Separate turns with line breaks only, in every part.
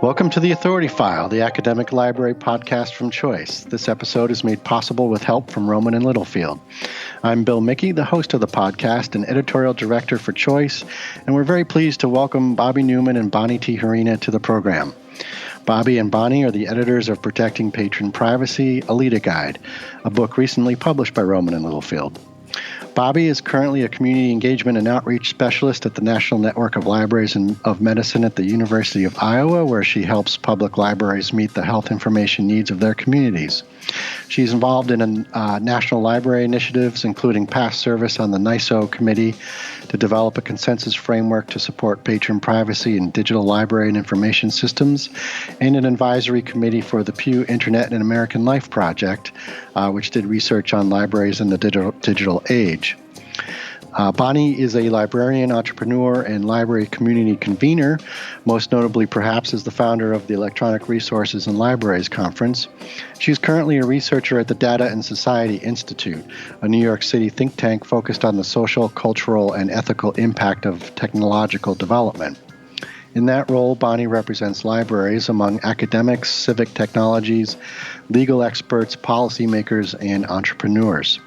Welcome to The Authority File, the academic library podcast from Choice. This episode is made possible with help from Rowman and Littlefield. I'm Bill Mickey, the host of the podcast and editorial director for Choice, and we're very pleased to welcome Bobbi Newman and Bonnie Tijerina to the program. Bobbi and Bonnie are the editors of Protecting Patron Privacy, a LITA Guide, a book recently published by Rowman and Littlefield. Bobbi is currently a community engagement and outreach specialist at the National Network of Libraries of Medicine at the University of Iowa, where she helps public libraries meet the health information needs of their communities. She's involved in national library initiatives, including past service on the NISO committee to develop a consensus framework to support patron privacy in digital library and information systems, and an advisory committee for the Pew Internet and American Life Project, which did research on libraries in the digital age. Bonnie is a librarian, entrepreneur, and library community convener, most notably perhaps as the founder of the Electronic Resources and Libraries Conference. She's currently a researcher at the Data and Society Institute, a New York City think tank focused on the social, cultural, and ethical impact of technological development. In that role, Bonnie represents libraries among academics, civic technologies, legal experts, policymakers, and entrepreneurs.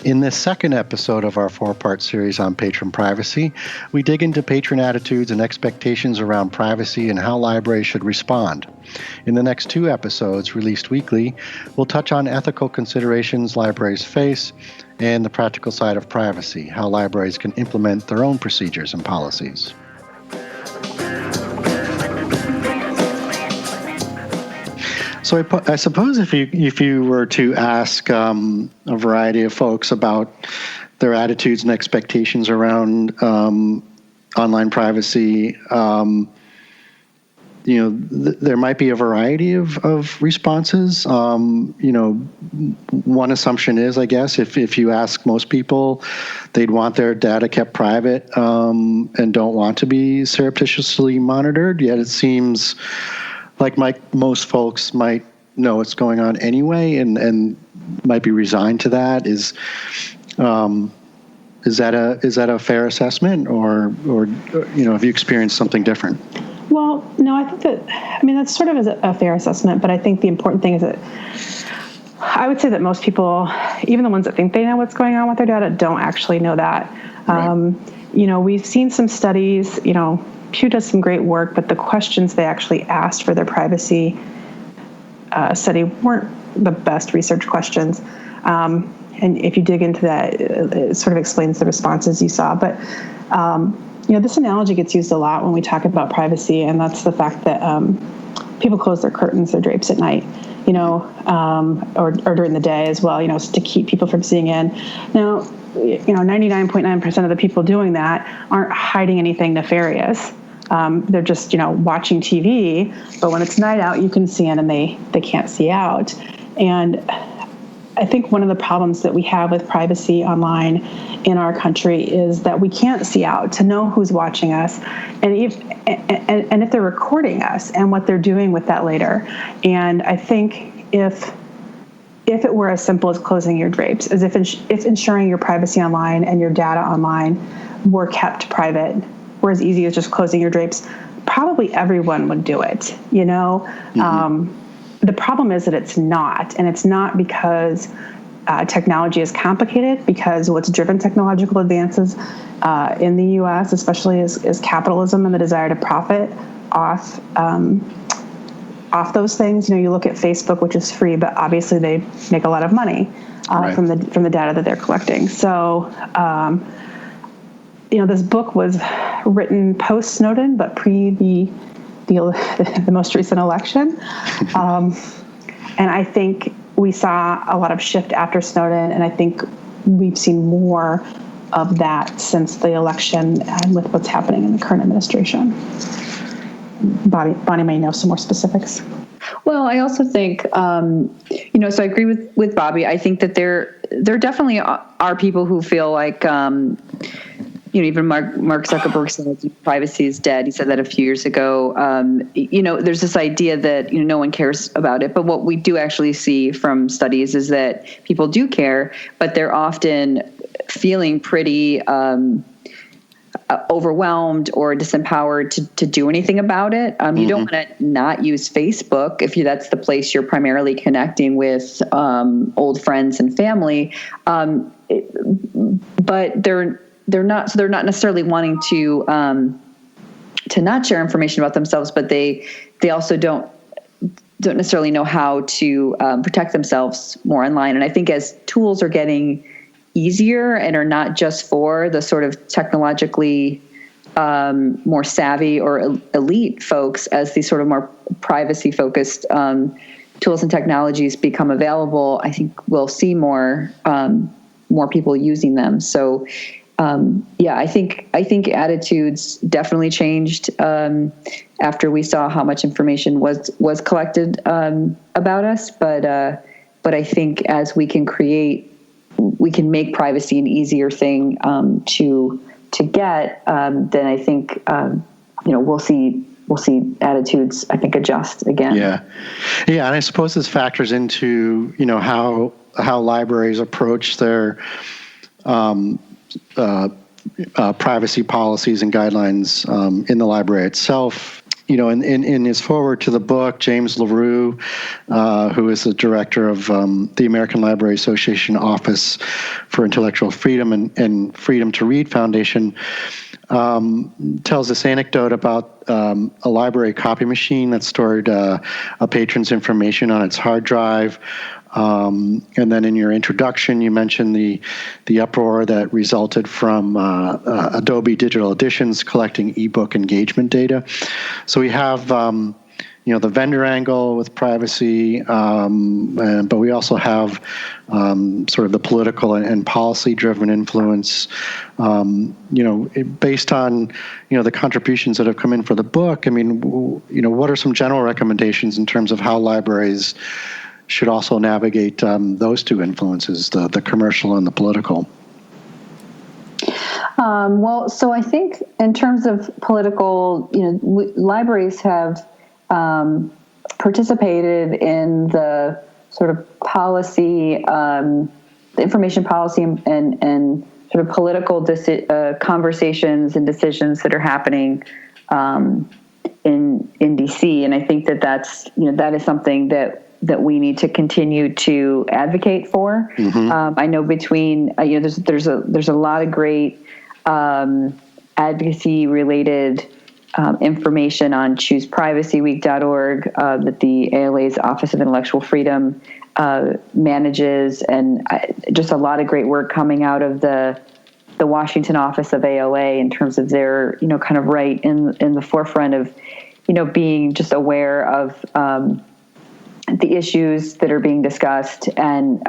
In this second episode of our four-part series on patron privacy, we dig into patron attitudes and expectations around privacy and how libraries should respond. In the next two episodes, released weekly, we'll touch on ethical considerations libraries face and the practical side of privacy, how libraries can implement their own procedures and policies. So I suppose if you were to ask a variety of folks about their attitudes and expectations around online privacy, there might be a variety of responses. One assumption is, I guess, if you ask most people, they'd want their data kept private and don't want to be surreptitiously monitored. Yet it seems like most folks might know what's going on anyway and might be resigned to that. Is that a fair assessment, or have you experienced something different?
Well, no, I think that's sort of a fair assessment, but I think the important thing is that I would say that most people, even the ones that think they know what's going on with their data, don't actually know that. Right. We've seen some studies, Pew does some great work, but the questions they actually asked for their privacy study weren't the best research questions. And if you dig into that, it sort of explains the responses you saw. But, this analogy gets used a lot when we talk about privacy, and that's the fact that people close their curtains, their drapes at night, or during the day as well, to keep people from seeing in. Now, 99.9% of the people doing that aren't hiding anything nefarious. They're just, watching TV, but when it's night out, you can see in and they can't see out. And I think one of the problems that we have with privacy online in our country is that we can't see out to know who's watching us and if they're recording us and what they're doing with that later. And I think if it were as simple as closing your drapes, as if ensuring your privacy online and your data online were kept private, were as easy as just closing your drapes, probably everyone would do it, Mm-hmm. The problem is that it's not, and it's not because technology is complicated, because what's driven technological advances in the U.S., especially is capitalism and the desire to profit off those things. You look at Facebook, which is free, but obviously they make a lot of money right. from the data that they're collecting. So, this book was written post Snowden, but pre the most recent election. And I think we saw a lot of shift after Snowden, and I think we've seen more of that since the election and with what's happening in the current administration. Bonnie may know some more specifics.
Well, I also think, so I agree with Bobbi. I think that there definitely are people who feel like, even Mark Zuckerberg said privacy is dead. He said that a few years ago. There's this idea that no one cares about it, but what we do actually see from studies is that people do care, but they're often feeling pretty overwhelmed or disempowered to do anything about it. You don't want to not use Facebook if that's the place you're primarily connecting with old friends and family. But they're not necessarily wanting to not share information about themselves, but they also don't necessarily know how to protect themselves more online. And I think as tools are getting easier and are not just for the sort of technologically more savvy or elite folks, as these sort of more privacy focused tools and technologies become available, I think we'll see more people using them. So I think attitudes definitely changed after we saw how much information was collected about us. But I think as we can make privacy an easier thing to get, then I think we'll see attitudes, I think, adjust again.
Yeah, and I suppose this factors into how libraries approach their privacy policies and guidelines in the library itself. In his foreword to the book, James LaRue, who is the director of the American Library Association Office for Intellectual Freedom and Freedom to Read Foundation, tells this anecdote about a library copy machine that stored a patron's information on its hard drive. And then in your introduction, you mentioned the uproar that resulted from Adobe Digital Editions collecting ebook engagement data. So we have the vendor angle with privacy, but we also have sort of the political and policy-driven influence. Based on the contributions that have come in for the book, I mean, what are some general recommendations in terms of how libraries should also navigate those two influences, the commercial and the political?
So I think in terms of political, libraries have participated in the sort of policy, the information policy and sort of political conversations and decisions that are happening in DC. And I think that is something that we need to continue to advocate for. I know between there's a lot of great advocacy related information on ChoosePrivacyWeek.org that the ALA's Office of Intellectual Freedom manages, and just a lot of great work coming out of the Washington office of ALA in terms of their kind of right in the forefront of being just aware of the issues that are being discussed and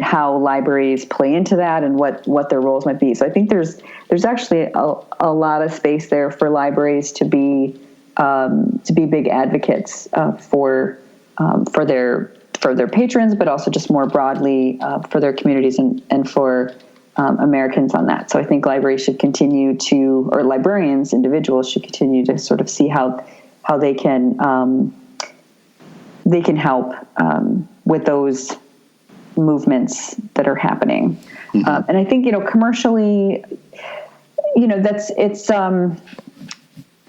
how libraries play into that and what their roles might be. So I think there's actually a lot of space there for libraries to be big advocates for their patrons, but also just more broadly for their communities and for Americans on that. So I think libraries should continue to, or librarians, individuals should continue to sort of see how they can help with those movements that are happening. And I think, commercially,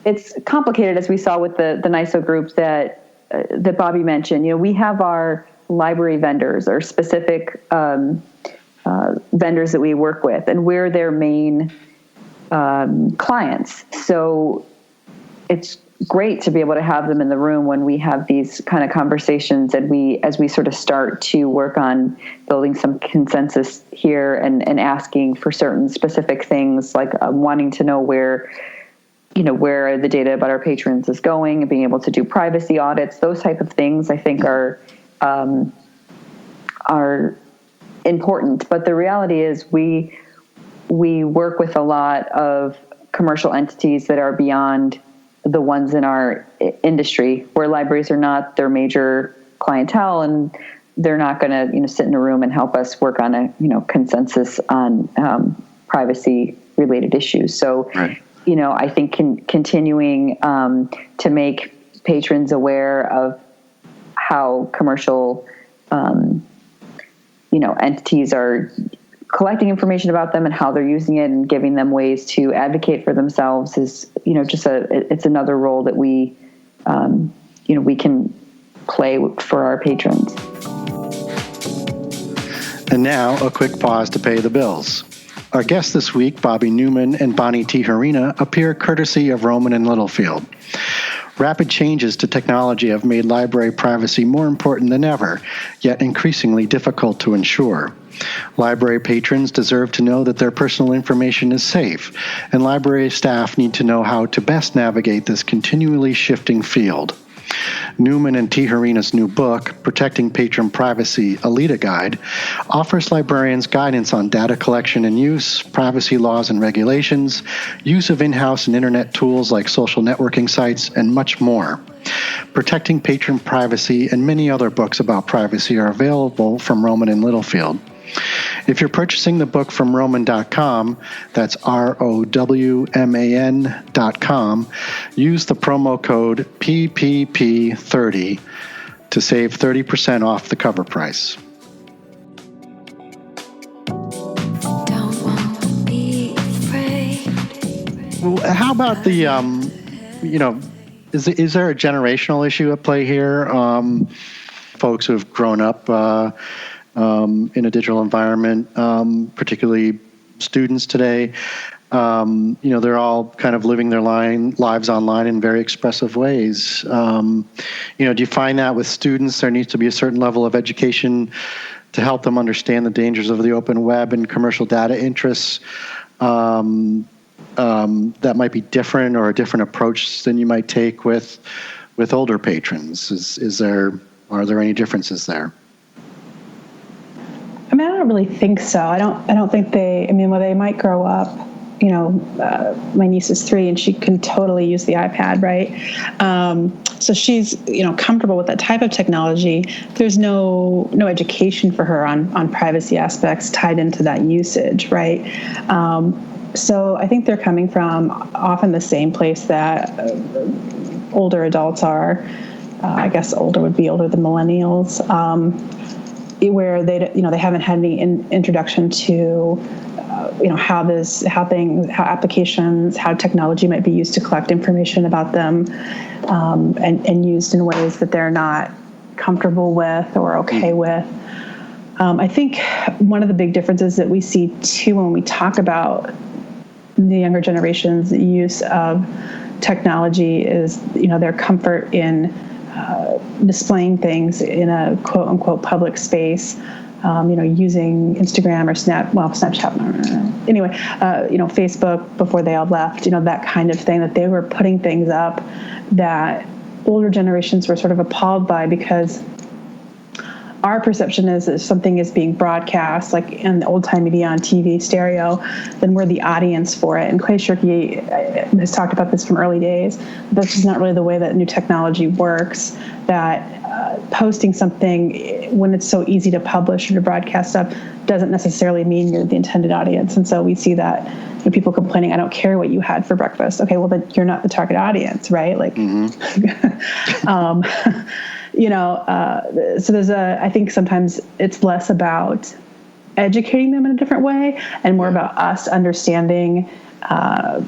it's complicated, as we saw with the NISO group that Bobbi mentioned. We have our library vendors or specific vendors that we work with, and we're their main clients. So it's great to be able to have them in the room when we have these kind of conversations, and as we sort of start to work on building some consensus here and asking for certain specific things, like wanting to know where the data about our patrons is going, and being able to do privacy audits. Those type of things I think are important. But the reality is we work with a lot of commercial entities that are beyond the ones in our industry, where libraries are not their major clientele, and they're not going to sit in a room and help us work on a consensus on privacy related issues. So
right.
I think continuing to make patrons aware of how commercial entities are collecting information about them and how they're using it and giving them ways to advocate for themselves is, it's another role that we can play for our patrons.
And now, a quick pause to pay the bills. Our guests this week, Bobbi Newman and Bonnie Tijerina, appear courtesy of Rowman and Littlefield. Rapid changes to technology have made library privacy more important than ever, yet increasingly difficult to ensure. Library patrons deserve to know that their personal information is safe, and library staff need to know how to best navigate this continually shifting field. Newman and Tijerina's new book, Protecting Patron Privacy, a LITA Guide, offers librarians guidance on data collection and use, privacy laws and regulations, use of in-house and internet tools like social networking sites, and much more. Protecting Patron Privacy and many other books about privacy are available from Rowman and Littlefield. If you're purchasing the book from Rowman.com, that's ROWMAN.com, use the promo code PPP30 to save 30% off the cover price.
Don't want to be afraid.
Well, how about the, is there a generational issue at play here? Folks who have grown up in a digital environment, particularly students today, they're all kind of living their lives online in very expressive ways. Do you find that with students there needs to be a certain level of education to help them understand the dangers of the open web and commercial data interests that might be different or a different approach than you might take with older patrons? Are there any differences there?
I mean, I don't really think so. I don't think they might grow up, my niece is 3 and she can totally use the iPad, right? So she's, comfortable with that type of technology. There's no education for her on privacy aspects tied into that usage, right? So I think they're coming from often the same place that older adults are. I guess older would be older than millennials. Where they haven't had any introduction to how applications, how technology might be used to collect information about them, and used in ways that they're not comfortable with or okay with. I think one of the big differences that we see too when we talk about the younger generation's use of technology is their comfort in displaying things in a quote unquote public space, using Instagram or Snapchat, Facebook before they all left, that kind of thing, that they were putting things up that older generations were sort of appalled by, because our perception is that something is being broadcast, like in the old-time media on TV, stereo, then we're the audience for it. And Clay Shirky has talked about this from early days. That's just not really the way that new technology works, that posting something when it's so easy to publish or to broadcast stuff doesn't necessarily mean you're the intended audience. And so we see that people complaining, I don't care what you had for breakfast. Okay, well, then you're not the target audience, right? Like, so there's I think sometimes it's less about educating them in a different way and more about us understanding how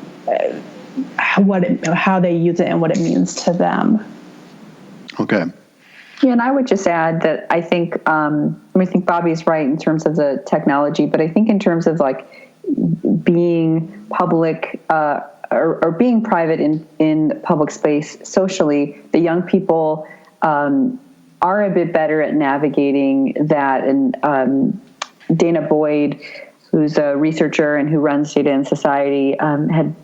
they use it and what it means to them.
Okay.
Yeah, and I would just add that I think think Bobbi's right in terms of the technology, but I think in terms of like being public or being private in public space socially, the young people are a bit better at navigating that. And Dana Boyd, who's a researcher and who runs Data and Society, had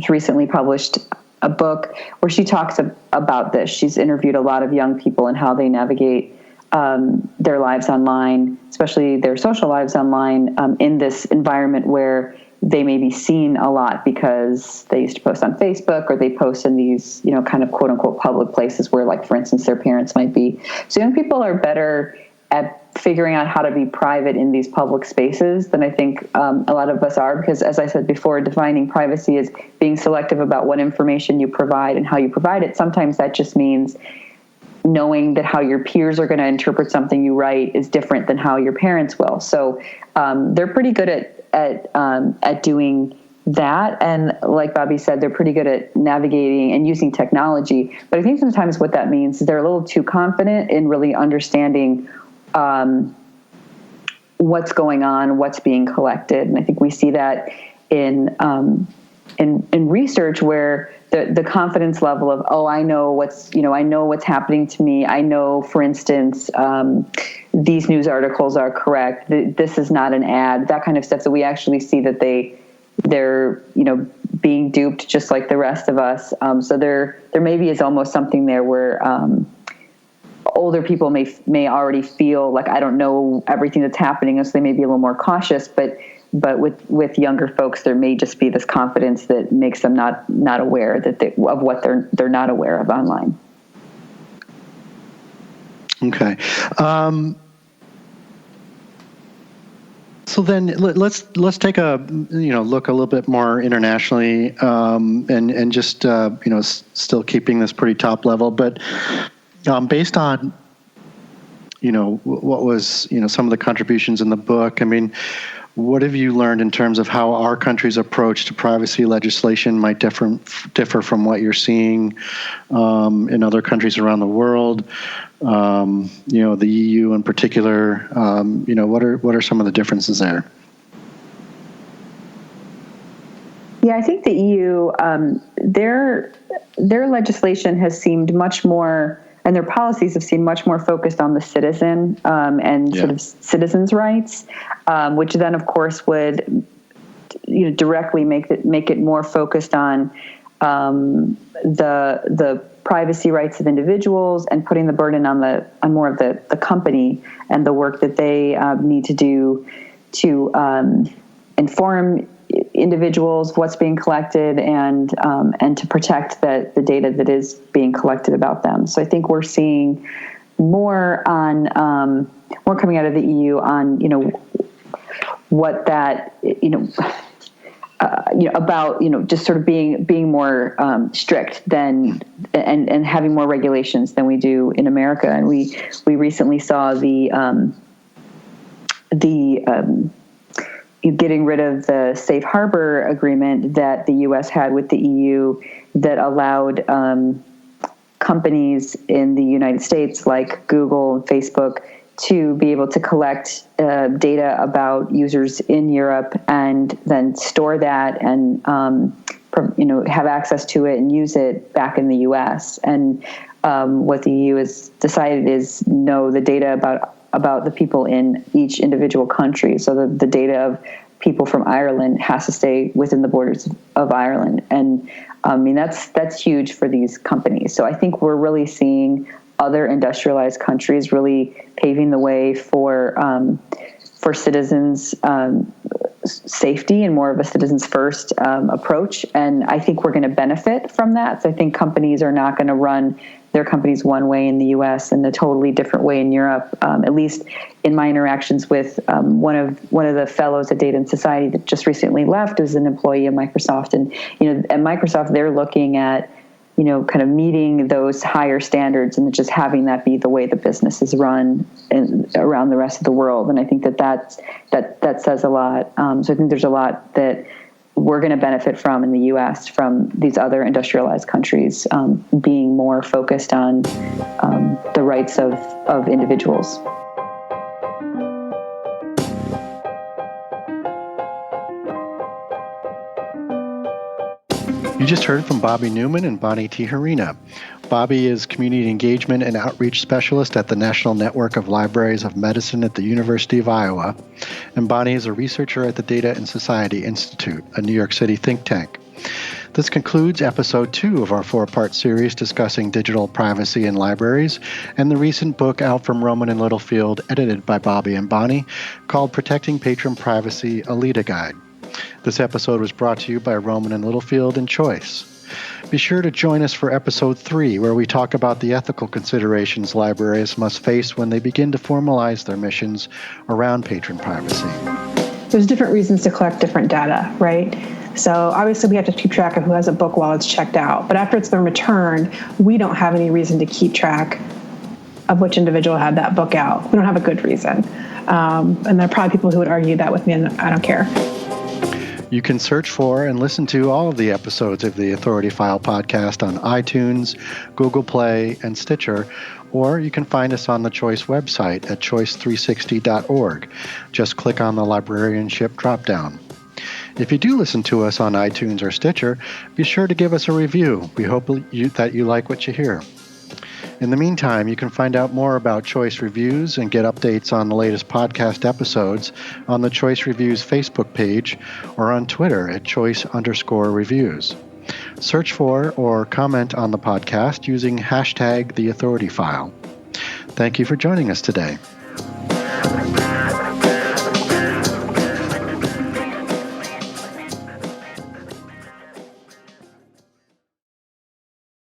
recently published a book where she talks about this. She's interviewed a lot of young people and how they navigate their lives online, especially their social lives online, in this environment where they may be seen a lot because they used to post on Facebook, or they post in these, kind of quote unquote public places where, like, for instance, their parents might be. So young people are better at figuring out how to be private in these public spaces than I think a lot of us are, because, as I said before, defining privacy is being selective about what information you provide and how you provide it. Sometimes that just means knowing that how your peers are going to interpret something you write is different than how your parents will. So they're pretty good at doing that. And like Bobbi said, they're pretty good at navigating and using technology. But I think sometimes what that means is they're a little too confident in really understanding what's going on, what's being collected. And I think we see that in research where the confidence level of, I know what's happening to me. I know, for instance, these news articles are correct. This is not an ad, that kind of stuff. So we actually see that they're being duped just like the rest of us. So there maybe is almost something there where older people may already feel like I don't know everything that's happening, and so they may be a little more cautious. But with younger folks, there may just be this confidence that makes them not aware of what they're not aware of online.
Okay. So then let's take a look a little bit more internationally, and just still keeping this pretty top level, but based on what was some of the contributions in the book. I mean, what have you learned in terms of how our country's approach to privacy legislation might differ from what you're seeing in other countries around the world? The EU in particular. What are some of the differences there?
Yeah, I think the EU, their legislation has seemed much more, and their policies have seemed much more focused on the citizen and sort of citizens' rights, which then, of course, would directly make it more focused on the privacy rights of individuals and putting the burden on more of the company and the work that they need to do to inform individuals what's being collected and to protect the data that is being collected about them. So I think we're seeing more coming out of the EU on what that about just sort of being more strict than and having more regulations than we do in America. And we recently saw the getting rid of the safe harbor agreement that the U.S. had with the EU that allowed companies in the United States like Google and Facebook to be able to collect data about users in Europe and then store that and have access to it and use it back in the U.S. And what the EU has decided is the data about the people in each individual country. So the data of people from Ireland has to stay within the borders of Ireland. And I mean, that's huge for these companies. So I think we're really seeing other industrialized countries really paving the way for citizens' safety and more of a citizens first approach. And I think we're going to benefit from that. So I think companies are not going to run their companies one way in the U.S. and a totally different way in Europe. At least in my interactions with one of the fellows at Data and Society that just recently left as an employee of Microsoft. And at Microsoft, they're looking at kind of meeting those higher standards and just having that be the way the business is run around the rest of the world. And I think that says a lot. So I think there's a lot that we're going to benefit from in the U.S. from these other industrialized countries being more focused on the rights of individuals.
You just heard from Bobbi Newman and Bonnie Tijerina. Bobbi is Community Engagement and Outreach Specialist at the National Network of Libraries of Medicine at the University of Iowa, and Bonnie is a researcher at the Data and Society Institute, a New York City think tank. This concludes episode 2 of our 4-part series discussing digital privacy in libraries and the recent book out from Rowman and Littlefield, edited by Bobbi and Bonnie, called Protecting Patron Privacy, a LITA Guide. This episode was brought to you by Rowman and Littlefield and Choice. Be sure to join us for episode 3, where we talk about the ethical considerations libraries must face when they begin to formalize their missions around patron privacy.
There's different reasons to collect different data, right? So obviously we have to keep track of who has a book while it's checked out. But after it's been returned, we don't have any reason to keep track of which individual had that book out. We don't have a good reason. And there are probably people who would argue that with me, and I don't care.
You can search for and listen to all of the episodes of the Authority File podcast on iTunes, Google Play, and Stitcher, or you can find us on the Choice website at choice360.org. Just click on the librarianship dropdown. If you do listen to us on iTunes or Stitcher, be sure to give us a review. We hope that you like what you hear. In the meantime, you can find out more about Choice Reviews and get updates on the latest podcast episodes on the Choice Reviews Facebook page or on Twitter at choice_reviews. Search for or comment on the podcast using hashtag #TheAuthorityFile. Thank you for joining us today.